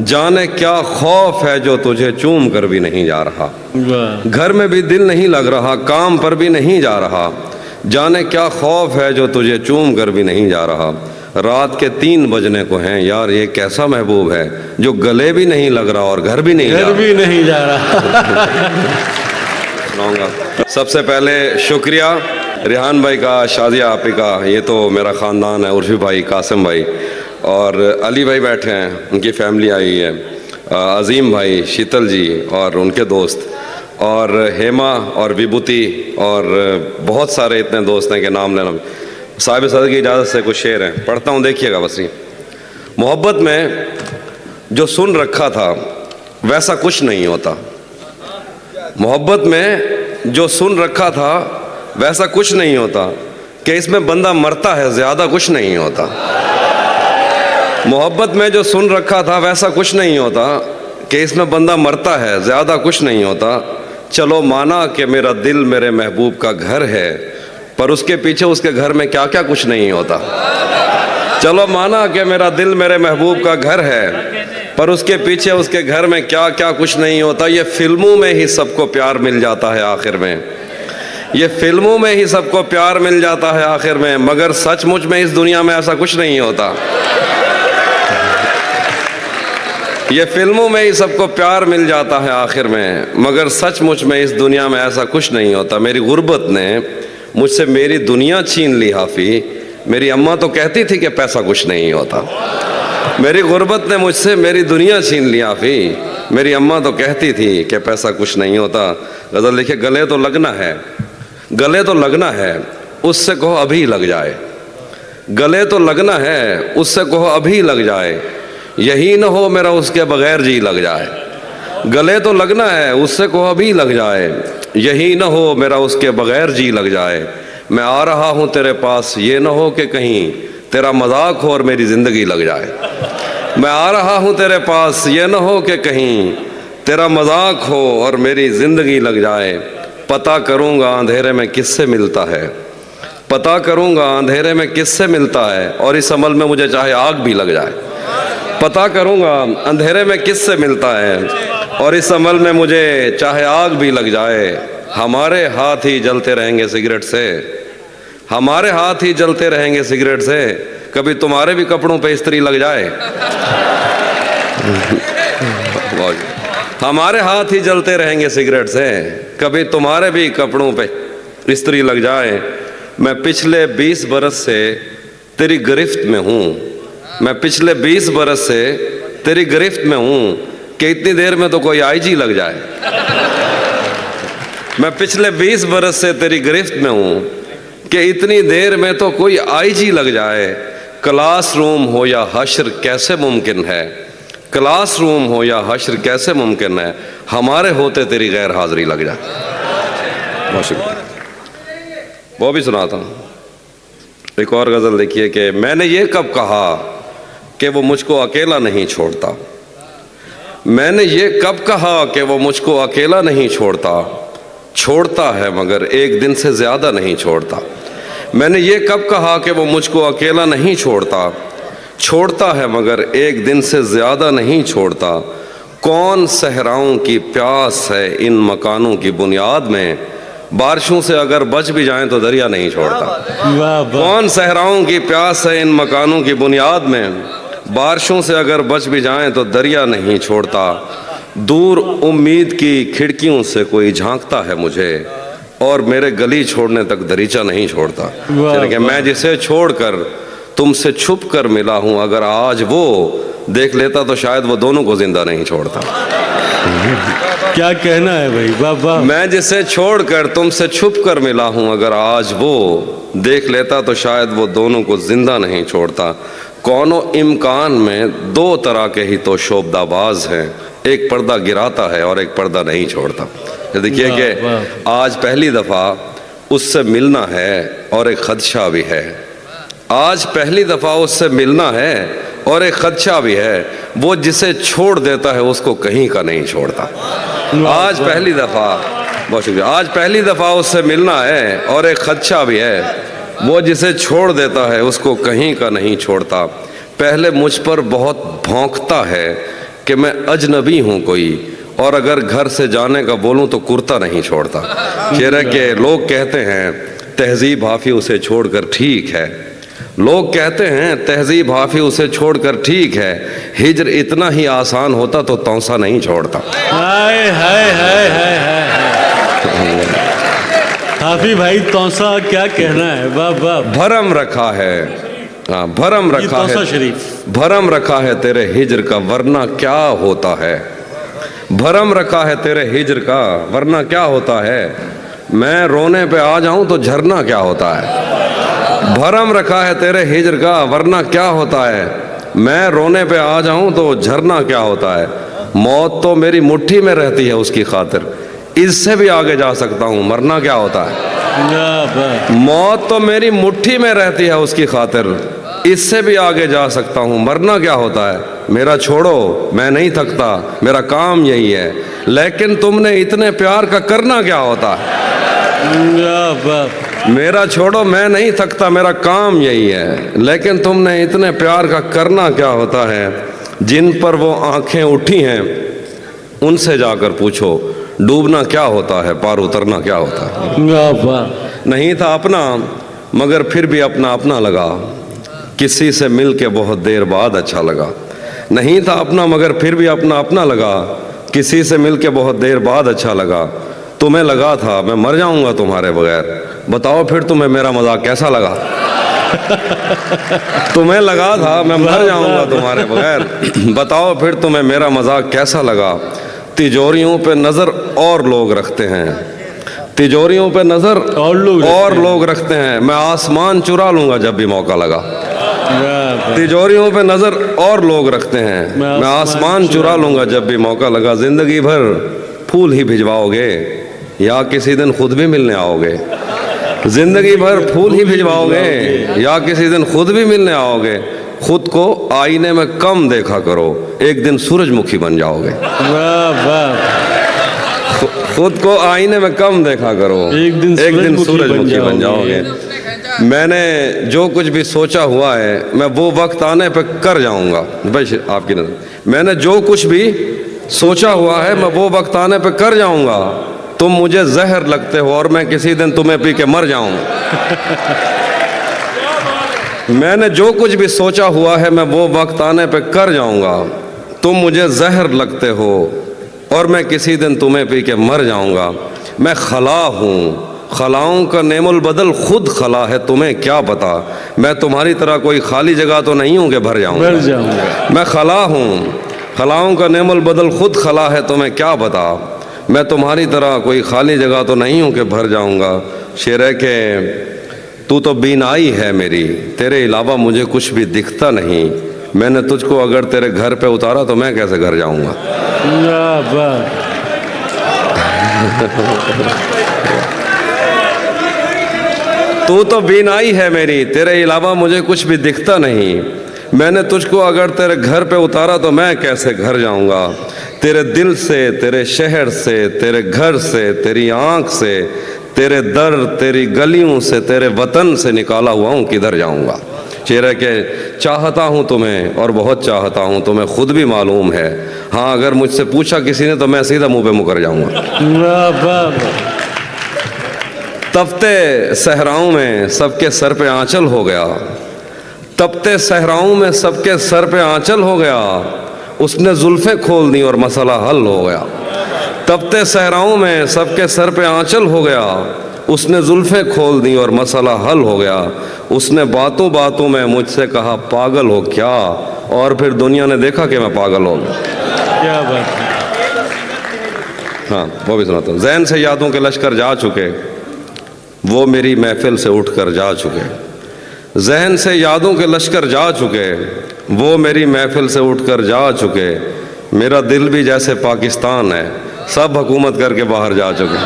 जाने क्या खौफ है जो तुझे चूम कर भी नहीं जा रहा, वाह घर में भी दिल नहीं लग रहा, काम पर भी नहीं जा रहा, जाने क्या खौफ है जो तुझे चूम कर भी नहीं जा रहा, रात के 3 बजने को हैं, यार ये कैसा महबूब है जो गले भी नहीं लग रहा और घर भी नहीं जा घर रहा। भी नहीं जा रहा। सुनाऊंगा। सबसे पहले शुक्रिया रिहान भाई का, शादिया आपी का, ये तो मेरा ख़ानदान है, उर्फी भाई, कासिम भाई और अली भाई बैठे हैं, उनकी फैमिली आई है, अजीम भाई, शीतल जी और उनके दोस्त, और हेमा और विभूति और बहुत सारे इतने दोस्त हैं कि नाम लेना। साहिब सदर की इजाज़त से कुछ शेर हैं, पढ़ता हूँ, देखिएगा बस ये। मोहब्बत में जो सुन रखा था वैसा कुछ नहीं होता, मोहब्बत में जो सुन रखा था वैसा कुछ नहीं होता, कि इसमें बंदा मरता है ज़्यादा कुछ नहीं होता। मोहब्बत में जो सुन रखा था वैसा कुछ नहीं होता, कि इसमें बंदा मरता है ज़्यादा कुछ नहीं होता। चलो माना कि मेरा दिल मेरे महबूब का घर है, पर उसके पीछे उसके घर में क्या क्या कुछ नहीं होता। चलो माना कि मेरा दिल मेरे महबूब का घर है, पर उसके पीछे उसके घर में क्या क्या कुछ नहीं होता। ये फिल्मों में ही सबको प्यार मिल जाता है आखिर में, ये फिल्मों में ही सबको प्यार मिल जाता है आखिर में, मगर सचमुच में इस दुनिया में ऐसा कुछ नहीं होता। ये फिल्मों में ही सबको प्यार मिल जाता है आखिर में, मगर सचमुच में इस दुनिया में ऐसा कुछ नहीं होता। मेरी गुर्बत ने मुझसे मेरी दुनिया छीन ली हाफी, मेरी अम्मा तो कहती थी कि पैसा कुछ नहीं होता। मेरी गुर्बत ने मुझसे मेरी दुनिया छीन ली हाफी, मेरी अम्मा तो कहती थी कि पैसा कुछ नहीं होता। गज़ल लिखे, गले तो लगना है, गले तो लगना है, उससे कहो अभी लग जाए, गले तो लगना है, उससे कहो अभी लग जाए, यही न हो मेरा उसके बगैर जी लग जाए। गले तो लगना है, उससे कहो अभी लग जाए, यही न हो मेरा उसके बगैर जी लग जाए। मैं आ रहा हूँ तेरे पास, ये न हो कि कहीं तेरा मजाक हो और मेरी ज़िंदगी लग जाए। मैं आ रहा हूँ तेरे पास, ये न हो कि कहीं तेरा मजाक हो और मेरी ज़िंदगी लग जाए। पता करूँगा अंधेरे में किससे मिलता है, पता करूँगा अंधेरे में किससे मिलता है, और इस अमल में मुझे चाहे आग भी लग जाए। पता करूँगा अंधेरे में किससे मिलता है, और इस अमल में मुझे चाहे आग भी लग जाए। हमारे हाथ ही जलते रहेंगे सिगरेट से, हमारे हाथ ही जलते रहेंगे सिगरेट से, कभी तुम्हारे भी कपड़ों पे इस्त्री लग जाए। हमारे हाथ ही जलते रहेंगे सिगरेट से, कभी तुम्हारे भी कपड़ों पे इस्त्री लग जाए। मैं पिछले 20 बरस से तेरी गिरफ्त में हूँ, मैं पिछले 20 बरस से तेरी गिरफ्त में हूँ, कि इतनी देर में तो कोई आईजी लग जाए। मैं पिछले 20 बरस से तेरी गिरफ्त में हूँ, कि इतनी देर में तो कोई आईजी लग जाए। क्लास रूम हो या हश्र कैसे मुमकिन है, क्लास रूम हो या हश्र कैसे मुमकिन है, हमारे होते तेरी गैर हाजिरी लग जाए। बहुत शुक्रिया। वो भी सुनाता हूँ। एक और गज़ल देखिए कि मैंने ये कब कहा कि वो मुझको अकेला नहीं छोड़ता, मैंने ये कब कहा कि वो मुझको अकेला नहीं छोड़ता, छोड़ता है मगर एक दिन से ज़्यादा नहीं छोड़ता। मैंने ये कब कहा कि वो मुझको अकेला नहीं छोड़ता, छोड़ता है मगर एक दिन से ज़्यादा नहीं छोड़ता। कौन सहराओं की प्यास है इन मकानों की बुनियाद में, बारिशों से अगर बच भी जाएं तो दरिया नहीं छोड़ता। वाह वाह। कौन सहराओं की प्यास है इन मकानों की बुनियाद में, बारिशों से अगर बच भी जाएं तो दरिया नहीं छोड़ता। दूर उम्मीद की खिड़कियों से कोई झांकता है मुझे, और मेरे गली छोड़ने तक दरीचा नहीं छोड़ता। यानी कि मैं जिसे छोड़कर तुमसे छुप कर मिला हूँ, अगर आज वो देख लेता तो शायद वो दोनों को जिंदा नहीं छोड़ता। क्या कहना है भाई, वाह वाह। मैं जिसे छोड़कर तुमसे छुप कर मिला हूँ, अगर आज वो देख लेता तो शायद वो दोनों को जिंदा नहीं छोड़ता। कौनो इम्कान में 2 तरह के ही तो शोबदाबाज हैं, एक पर्दा गिराता है और एक पर्दा नहीं छोड़ता। देखिए कि आज पहली दफ़ा उससे मिलना है और एक खदशा भी है, आज पहली दफ़ा उससे मिलना है और एक खदशा भी है। वो जिसे छोड़ देता है उसको कहीं का नहीं छोड़ता। आज पहली दफ़ा, बहुत शुक्रिया, आज पहली दफ़ा उससे मिलना है और एक खदशा भी है। वो जिसे छोड़ देता है उसको कहीं का नहीं छोड़ता। पहले मुझ पर बहुत भौंकता है, کہ میں اجنبی ہوں کوئی، اور اگر گھر سے جانے کا بولوں تو کرتا نہیں چھوڑتا۔ شعر ہے کہ لوگ کہتے ہیں تہذیب حافظ اسے چھوڑ کر ٹھیک ہے، لوگ کہتے ہیں تہذیب حافظ اسے چھوڑ کر ٹھیک ہے، ہجر اتنا ہی آسان ہوتا تو تونسا نہیں چھوڑتا۔ ہائے ہائے ہائے ہائے ہائے، حافظ بھائی تونسا کیا کہنا ہے، واہ واہ۔ بھرم رکھا ہے، ہاں بھرم یہ رکھا تونسا ہے، شریف، بھرم رکھا ہے تیرے ہجر کا ورنہ کیا ہوتا ہے، بھرم رکھا ہے تیرے ہجر کا ورنہ کیا ہوتا ہے، میں رونے پہ آ جاؤں تو جھرنا کیا ہوتا ہے، بھرم رکھا ہے تیرے ہجر کا ورنہ کیا ہوتا ہے، میں رونے پہ آ جاؤں تو جھرنا کیا ہوتا ہے، موت تو میری مٹھی میں رہتی ہے اس کی خاطر، اس سے بھی آگے جا سکتا ہوں مرنا کیا ہوتا ہے، واہ واہ۔ موت تو میری مٹھی میں رہتی ہے اس کی خاطر، اس سے بھی آگے جا سکتا ہوں مرنا کیا ہوتا ہے، میرا چھوڑو میں نہیں تھکتا میرا کام یہی ہے، لیکن تم نے اتنے پیار کا کرنا کیا ہوتا ہے، واہ واہ۔ میرا چھوڑو میں نہیں تھکتا میرا کام یہی ہے، لیکن تم نے اتنے پیار کا کرنا کیا ہوتا ہے، جن پر وہ آنکھیں اٹھی ہیں ان سے جا کر پوچھو ڈوبنا کیا ہوتا ہے پار اترنا کیا ہوتا ہے، واہ واہ۔ نہیں تھا اپنا مگر پھر بھی اپنا اپنا لگا، کسی سے مل کے بہت دیر بعد اچھا لگا، نہیں تھا اپنا مگر پھر بھی اپنا اپنا لگا، کسی سے مل کے بہت دیر بعد اچھا لگا، تمہیں لگا تھا میں مر جاؤں گا تمہارے بغیر، بتاؤ پھر تمہیں میرا مذاق کیسا لگا، تمہیں لگا تھا میں مر جاؤں گا تمہارے بغیر، بتاؤ پھر تمہیں میرا مذاق کیسا لگا، تجوریوں پہ نظر اور لوگ رکھتے ہیں، تجوریوں پہ نظر اور لوگ رکھتے ہیں، میں آسمان چرا لوں گا جب بھی موقع لگا، تجوریوں پہ نظر اور لوگ رکھتے ہیں، میں آسمان چرا لوں گا جب بھی موقع لگا، زندگی بھر پھول ہی بھجواؤ گے یا کسی دن خود بھی ملنے آؤ گے، زندگی بھر پھول ہی بھجواؤ گے یا کسی دن خود بھی ملنے آؤ گے، خود کو آئینے میں کم دیکھا کرو ایک دن سورج مکھی بن جاؤ گے، واہ واہ۔ خود کو آئینے میں کم دیکھا کرو ایک دن سورج مکھی بن جاؤ گے، میں نے جو کچھ بھی سوچا ہوا ہے میں وہ وقت آنے پہ کر جاؤں گا، بھائی آپ کی نظر میں نے جو کچھ بھی سوچا ہوا ہے میں وہ وقت آنے پہ کر جاؤں گا، تم مجھے زہر لگتے ہو اور میں کسی دن تمہیں پی کے مر جاؤں، میں نے جو کچھ بھی سوچا ہوا ہے میں وہ وقت آنے پہ کر جاؤں گا، تم مجھے زہر لگتے ہو اور میں کسی دن تمہیں پی کے مر جاؤں گا، میں خلا ہوں خلاؤں کا نعم البدل خود خلا ہے تمہیں کیا پتا، میں تمہاری طرح کوئی خالی جگہ تو نہیں ہوں کہ بھر جاؤں گا، میں خلا ہوں خلاؤں کا نعم البدل خود خلا ہے تمہیں کیا پتا، میں تمہاری طرح کوئی خالی جگہ تو نہیں ہوں کہ بھر جاؤں گا، شعر ہے کہ تو بینائی ہے میری تیرے علاوہ مجھے کچھ بھی دکھتا نہیں، میں نے تجھ کو اگر تیرے گھر پہ اتارا تو میں کیسے گھر جاؤں گا، واہ واہ۔ تو بینائی ہے میری تیرے علاوہ مجھے کچھ بھی دکھتا نہیں، میں نے تجھ کو اگر تیرے گھر پہ اتارا تو میں کیسے گھر جاؤں گا، تیرے دل سے تیرے شہر سے تیرے گھر سے تیری آنکھ سے تیرے در تیری گلیوں سے تیرے وطن سے نکالا ہوا ہوں کدھر جاؤں گا، شعر ہے کہ چاہتا ہوں تمہیں اور بہت چاہتا ہوں تمہیں خود بھی معلوم ہے، ہاں اگر مجھ سے پوچھا کسی نے تو میں سیدھا منہ پہ مکر جاؤں گا، واہ واہ۔ تپتے صحراؤں میں سب کے سر پہ آنچل ہو گیا، تپتے صحراؤں میں سب کے سر پہ آنچل ہو گیا، اس نے زلفیں کھول دی اور مسئلہ حل ہو گیا، تپتے صحراؤں میں سب کے سر پہ آنچل ہو گیا، اس نے زلفیں کھول دی اور مسئلہ حل ہو گیا، اس نے باتوں باتوں میں مجھ سے کہا پاگل ہو کیا، اور پھر دنیا نے دیکھا کہ میں پاگل ہو گیا، کیا بات ہے۔ ہاں وہ بھی سناتا ہوں، ذہن سے یادوں کے لشکر جا چکے وہ میری محفل سے اٹھ کر جا چکے، ذہن سے یادوں کے لشکر جا چکے وہ میری محفل سے اٹھ کر جا چکے، میرا دل بھی جیسے پاکستان ہے سب حکومت کر کے باہر جا چکے،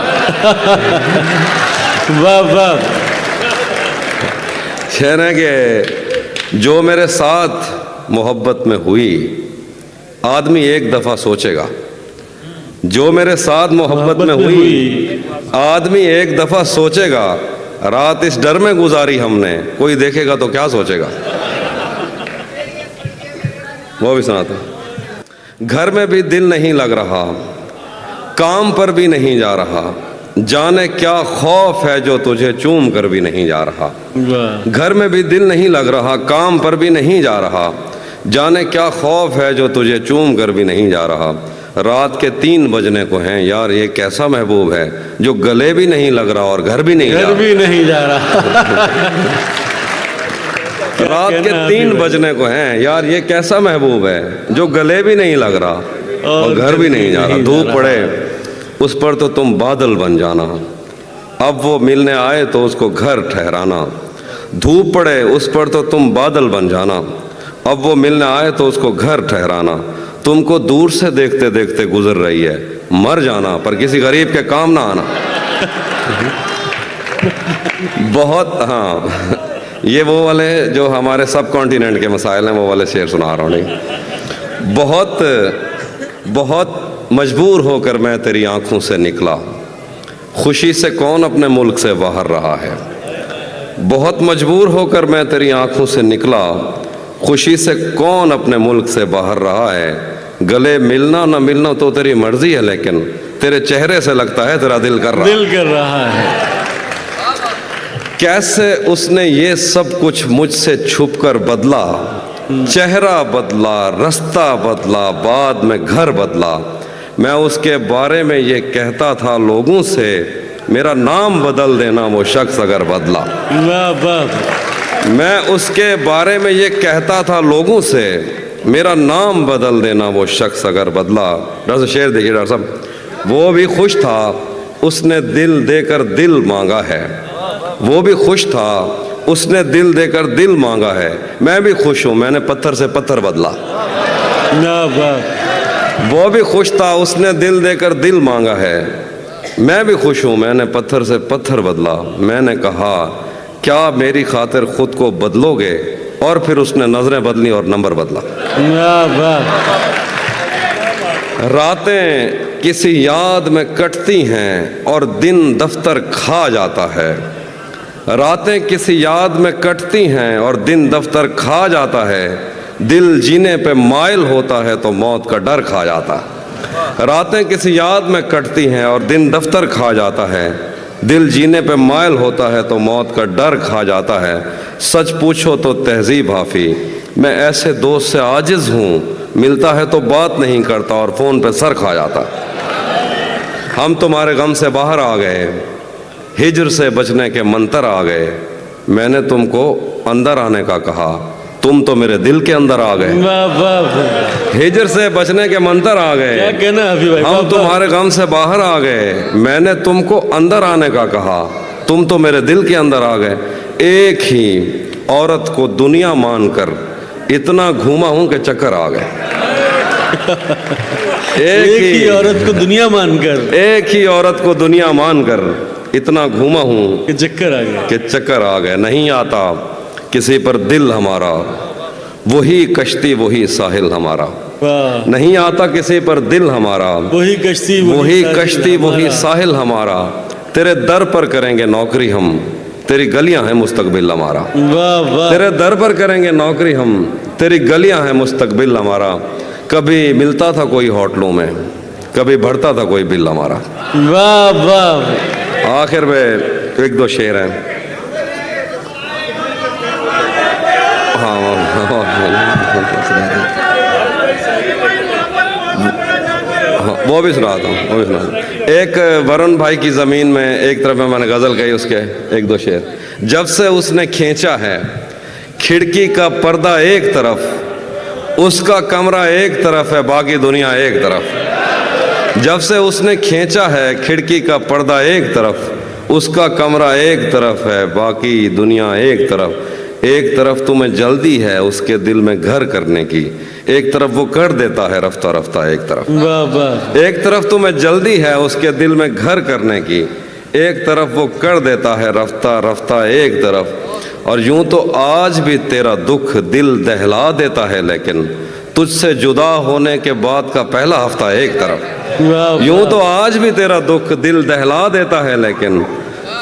واہ واہ۔ شعر ہے کہ جو میرے ساتھ محبت میں ہوئی آدمی ایک دفعہ سوچے گا، جو میرے ساتھ محبت میں ہوئی آدمی ایک دفعہ سوچے گا، رات اس ڈر میں گزاری ہم نے کوئی دیکھے گا تو کیا سوچے گا، وہ بھی سناتا ہوں، घर में भी दिल नहीं लग रहा, काम पर भी नहीं जा रहा, जाने क्या खौफ है जो तुझे चूम कर भी नहीं जा रहा। वाह घर में भी दिल नहीं लग रहा, काम पर भी नहीं जा रहा, जाने क्या खौफ है जो तुझे चूम कर भी नहीं जा रहा। रात के 3 बजने को हैं, यार ये कैसा महबूब है जो गले भी नहीं लग रहा और घर भी नहीं जा घर रहा। भी नहीं जा रहा। रात के कहना 3 अभी बजने को हैं, यार ये कैसा महबूब है जो गले भी नहीं लग रहा और घर भी नहीं जा रहा। धूप पड़े उस पर तो तुम बादल बन जाना, अब वो मिलने आए तो उसको घर ठहराना। धूप पड़े उस पर तो तुम बादल बन जाना, अब वो मिलने आए तो उसको घर ठहराना। तुमको दूर से देखते देखते गुजर रही है, मर जाना पर किसी गरीब के काम ना आना। बहुत, हाँ, ये वो वाले जो हमारे सब कॉन्टिनेंट के मसाइल हैं वो वाले शेर सुना रहा हूँ। नहीं, बहुत बहुत मजबूर होकर मैं तेरी आंखों से निकला, खुशी से कौन अपने मुल्क से बाहर रहा है। बहुत मजबूर होकर मैं तेरी आंखों से निकला, खुशी से कौन अपने मुल्क से बाहर रहा है। गले मिलना न मिलना तो तेरी मर्जी है, लेकिन तेरे चेहरे से लगता है तेरा दिल कर रहा है। दिल कर रहा है। कैसे उसने ये सब कुछ मुझसे छुपकर बदला, चेहरा बदला, रास्ता बदला, बाद में घर बदला। मैं उसके बारे में ये कहता था लोगों से, मेरा नाम बदल देना वो शख्स अगर बदला। वाह वाह। मैं उसके बारे में ये कहता था लोगों से, मेरा नाम बदल देना वो शख्स अगर बदला। डॉक्टर साहब शेर देखिए डॉक्टर साहब। वो भी खुश था उसने दिल देकर दिल मांगा है, वो भी खुश था उसने दिल देकर दिल मांगा है। मैं भी खुश हूँ मैंने पत्थर से पत्थर बदला। वाह वाह। वो भी खुश था उसने दिल देकर दिल मांगा है, मैं भी खुश हूँ मैंने पत्थर से पत्थर बदला। मैंने कहा क्या मेरी खातिर खुद को बदलोगे, और फिर उसने नजरें बदली और नंबर बदला। वाह वाह। रातें किसी याद में कटती हैं और दिन दफ्तर खा जाता है। रातें किसी याद में कटती हैं और दिन दफ्तर खा जाता है। दिल जीने पे माइल होता है तो मौत का डर खा जाता है। रातें किसी याद में कटती हैं और दिन दफ्तर खा जाता है। दिल जीने पे माइल होता है तो मौत का डर खा जाता है। सच पूछो तो तहजीब हाफी, मैं ऐसे दोस्त से आजिज हूँ, मिलता है तो बात नहीं करता और फ़ोन पे सर खा जाता। हम तुम्हारे गम से बाहर आ गए, हिजर से बचने के मंतर आ गए। मैंने तुमको अंदर आने का कहा, तुम तो मेरे दिल के अंदर आ गए। वाह वाह। हिजर से बचने के मंतर आ गए, क्या कहना अभी भाई। हम तुम्हारे गम से बाहर आ गए। मैंने तुमको अंदर आने का कहा, तुम तो मेरे दिल के अंदर आ गए। एक ही औरत को दुनिया मानकर इतना घूमा हूं कि चक्कर आ गए। एक ही औरत को दुनिया मानकर, एक ही औरत को दुनिया मानकर इतना घूमा हूं कि चक्कर आ गया। कि चक्कर आ गए। नहीं आता किसी पर दिल हमारा, वही कश्ती वही साहिल हमारा। वाह। नहीं आता किसी पर दिल हमारा, वही कश्ती वही कश्ती वही साहिल हमारा। तेरे दर पर करेंगे नौकरी हम, तेरी गलियां हैं मुस्तकबिल हमारा। वाह वाह। तेरे दर पर करेंगे नौकरी हम, तेरी गलियां हैं मुस्तकबिल हमारा। कभी मिलता था कोई होटलों में, कभी बढ़ता था कोई बिल हमारा। वाह वाह। आखिर में एक दो शेर हैं। वो भी सुनाता हूँ, वो भी सुनाता। एक वरुण भाई की ज़मीन में एक तरफ में मैंने गज़ल कही, उसके एक दो शेर। जब से उसने खींचा है खिड़की का पर्दा एक तरफ, उसका कमरा एक तरफ है बाकी दुनिया एक तरफ। जब से उसने खींचा है खिड़की का पर्दा एक तरफ, उसका कमरा एक तरफ है बाकी दुनिया एक तरफ। एक तरफ तुम्हें जल्दी है उसके दिल में घर करने की, एक तरफ वो कर देता है रफ्ता रफ्ता एक तरफ। वाह वाह। एक तरफ तुम्हें जल्दी है उसके दिल में घर करने की, एक तरफ वो कर देता है रफ्ता रफ्ता एक तरफ। और यूं तो आज भी तेरा दुख दिल दहला देता है, लेकिन तुझसे जुदा होने के बाद का पहला हफ्ता एक तरफ। वाह। यूं तो आज भी तेरा दुख दिल दहला देता है, लेकिन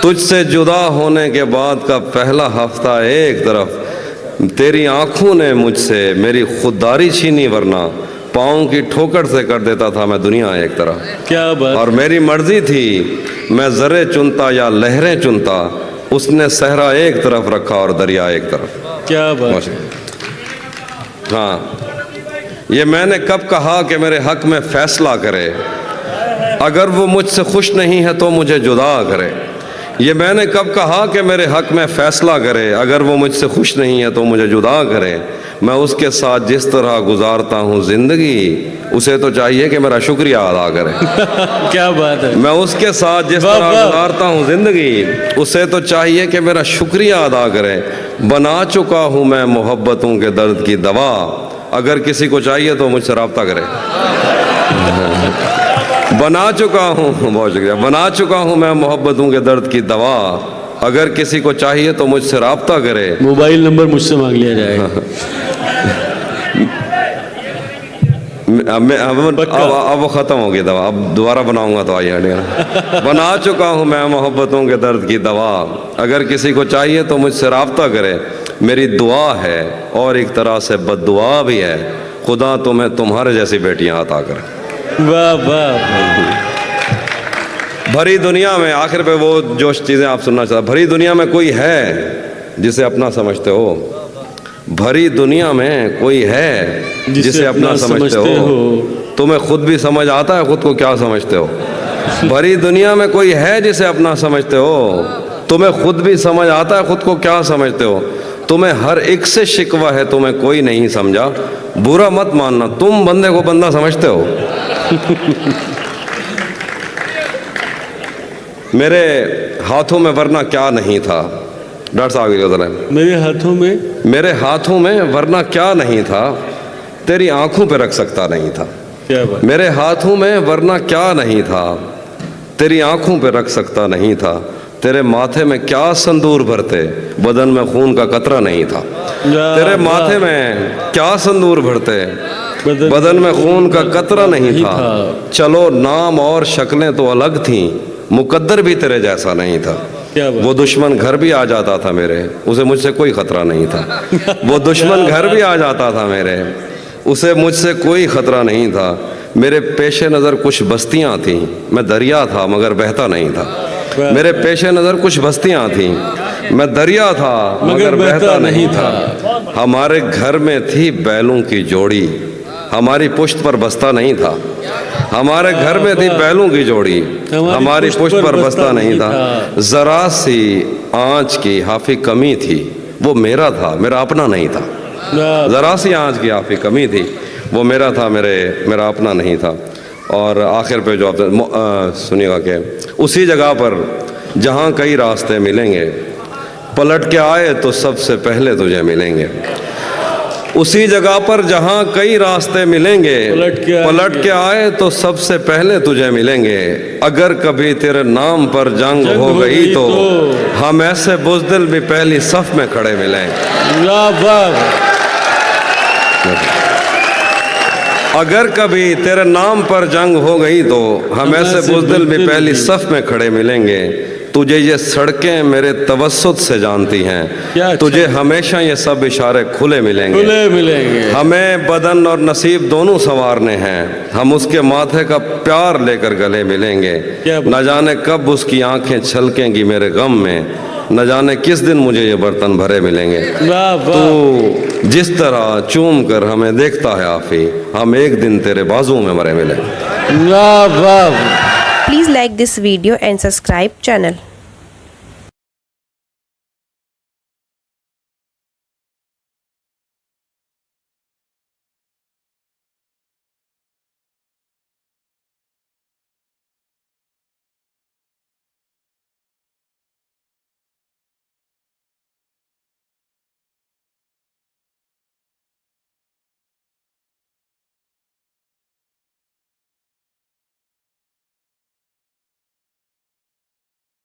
तुझसे जुदा होने के बाद का पहला हफ्ता एक तरफ। तेरी आंखों ने मुझसे मेरी खुददारी छीनी, वरना पाँव की ठोकर से कर देता था मैं दुनिया एक तरह। क्या बात। और मेरी मर्जी थी मैं ज़रे चुनता या लहरें चुनता, उसने सहरा एक तरफ रखा और दरिया एक तरफ। क्या बात। हाँ, ये मैंने कब कहा कि मेरे हक में फैसला करे, अगर वो मुझसे खुश नहीं है तो मुझे जुदा करे। ये मैंने कब कहा कि मेरे हक में फैसला करे, अगर वो मुझसे खुश नहीं है तो मुझे जुदा करे। मैं उसके साथ जिस तरह गुजारता हूँ ज़िंदगी, उसे तो चाहिए कि मेरा शुक्रिया अदा करे। क्या बात है। मैं उसके साथ जिस वाह, तरह वाह। गुजारता हूँ ज़िंदगी, उसे तो चाहिए कि मेरा शुक्रिया अदा करे। बना चुका हूँ मैं मोहब्बतों के दर्द की दवा, अगर किसी को चाहिए तो मुझसे रब्ता करे। बना चुका हूँ, बहुत शुक्रिया, बना चुका हूँ मैं मोहब्बतों के दर्द की दवा, अगर किसी को चाहिए तो मुझसे रब्ता करे। मोबाइल नंबर मुझसे मांग लिया जाएगा। अब वो ख़त्म हो गई दवा, अब दोबारा बनाऊंगा तो आइए हटिएगा। बना चुका हूँ मैं मोहब्बतों के दर्द की दवा, अगर किसी को चाहिए तो मुझसे रब्ता करे। मेरी दुआ है और एक तरह से बद्दुआ भी है, खुदा तुम्हें तुम्हारे जैसी बेटियां अता करे। वाह वाह। भरी दुनिया में, आखिर पे वो जो चीज़ें आप सुनना चाहते, भरी दुनिया में कोई है जिसे अपना समझते हो, भरी दुनिया में कोई है जिसे अपना समझते हो। तुम्हें खुद भी समझ आता है खुद को क्या समझते हो। भरी दुनिया में कोई है जिसे अपना समझते हो, तुम्हें खुद भी समझ आता है खुद को क्या समझते हो। तुम्हें हर एक से शिकवा है, तुम्हें कोई नहीं समझा, बुरा मत मानना, तुम बंदे को बंदा समझते हो। मेरे हाथों में वरना क्या नहीं था, डॉक्टर साहब ये बता रहे हैं, मेरे हाथों में वरना क्या नहीं था, तेरी आंखों पे रख सकता नहीं था। क्या बात। मेरे हाथों में वरना क्या नहीं था, तेरी आंखों पे रख सकता नहीं था। तेरे माथे में क्या संदूर भरते, बदन में खून का कतरा नहीं था। तेरे माथे में क्या संदूर भरते, बदन में खून का कतरा नहीं था। चलो नाम और शक्लें तो अलग थीं, मुकद्दर भी तेरे जैसा नहीं था। वो दुश्मन घर भी आ जाता था मेरे, उसे मुझसे कोई खतरा नहीं था। वो दुश्मन घर भी आ जाता था मेरे, उसे मुझसे कोई खतरा नहीं था। मेरे पेशे नज़र कुछ बस्तियां थीं, मैं दरिया था मगर बहता नहीं था। मेरे पेशे नज़र कुछ बस्तियां थीं, मैं दरिया था मगर बहता नहीं था। हमारे घर में थी बैलों की जोड़ी, हमारी पुश्त पर बस्ता नहीं था। हमारे घर में थी बैलों की जोड़ी, हमारी पुश्त पर बस्ता नहीं था। जरा सी आंच की हाफी कमी थी, वो मेरा था, मेरा अपना नहीं था। जरा सी आंच की हाफी कमी थी, वो मेरा था, मेरा अपना नहीं था। और आखिर पे जो आप सुनिएगा कि उसी जगह पर जहाँ कई रास्ते मिलेंगे, पलट के आए तो सबसे पहले तुझे मिलेंगे। उसी जगह पर जहाँ कई रास्ते मिलेंगे, पलट के आए तो सबसे पहले तुझे मिलेंगे। अगर कभी तेरे नाम पर जंग हो गई तो हम ऐसे बुज़दिल भी पहली सफ में खड़े मिलेंगे। अगर कभी तेरे नाम पर जंग हो गई तो हम ऐसे बुज़दिल भी पहली सफ में खड़े मिलेंगे। तुझे ये सड़कें मेरे तवस्सुत से जानती हैं, तुझे हमेशा ये सब इशारे खुले मिलेंगे। हमें बदन और नसीब दोनों संवारने हैं, हम उसके माथे का प्यार लेकर गले मिलेंगे। न जाने कब उसकी आंखें छलकेंगी मेरे गम में, न जाने किस दिन मुझे ये बर्तन भरे मिलेंगे। तो जिस तरह चूम कर हमें देखता है आफी, हम एक दिन तेरे बाजू में मरे मिलेंगे। Please like this video and subscribe channel.